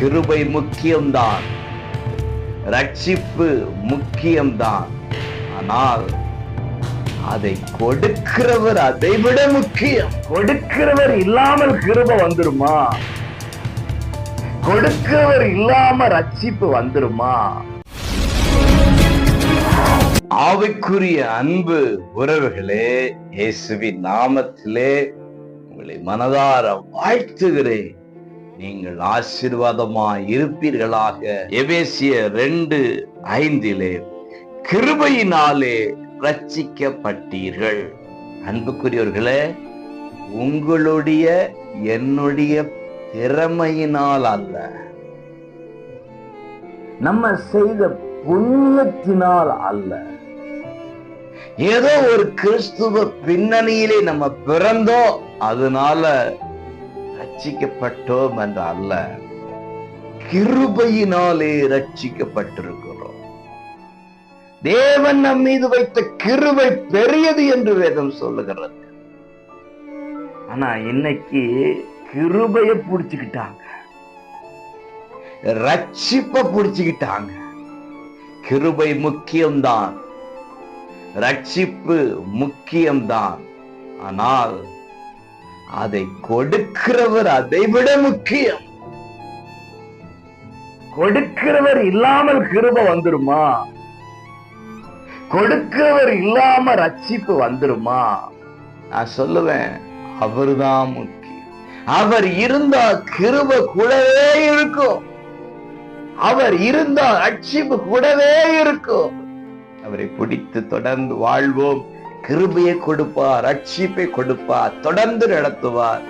கிருபை முக்கியம்தான், ரட்சிப்பு முக்கியம்தான். ஆனால் அதை கொடுக்கிறவர் அதை விட முக்கியம். கொடுக்கிறவர் இல்லாமல் கிருபை வந்துருமா? கொடுக்கிறவர் இல்லாம ரட்சிப்பு வந்துருமா? ஆவிக்குரிய அன்பு உறவுகளே, இயேசுவின் நாமத்திலே உங்களை மனதார வாழ்த்துகிறேன். நீங்கள் ஆசீர்வாதமாய் இருப்பீர்களாக. எபேசியர் 2:5 கிருபையினாலே ரட்சிக்கப்பட்டீர்கள். அன்புக்குரியவர்களே, உங்களுடைய என்னுடைய திறமையினால் அல்ல, நம்ம செய்த புண்ணியத்தினால் அல்ல, ஏதோ ஒரு கிறிஸ்துவ பின்னணியிலே நம்ம பிறந்தோம் அதனால ரட்சிக்கப்பட்டோம் என்று அல்ல, கிருபையினாலே ரட்சிக்கப்பட்டிருக்கிறோம். தேவன் நம் மீது வைத்த கிருபை பெரியது என்று வேதம் சொல்லுகிறது. ஆனா இன்னைக்கு கிருபையை புடிச்சுக்கிட்டாங்க, ரட்சிப்பை புடிச்சுக்கிட்டாங்க. கிருபை முக்கியம்தான், ரட்சிப்பு முக்கியம்தான். ஆனால் அதை கொடுக்கிறவர் அதை விட முக்கியம். கொடுக்கிறவர் இல்லாமல் கிருபை வந்துருமா? கொடுக்கிறவர் இல்லாம ரட்சிப்பு வந்துருமா? நான் சொல்லுவேன், அவர்தான் முக்கியம். அவர் இருந்தா கிருபை கூடவே இருக்கும், அவர் இருந்தா ரட்சிப்பு கூடவே இருக்கும். அவரை பிடித்து தொடர்ந்து வாழ்வோம். கிருபையை கொடுப்பார், ரட்சிப்பை கொடுப்பார், தொடர்ந்து நடத்துவார்.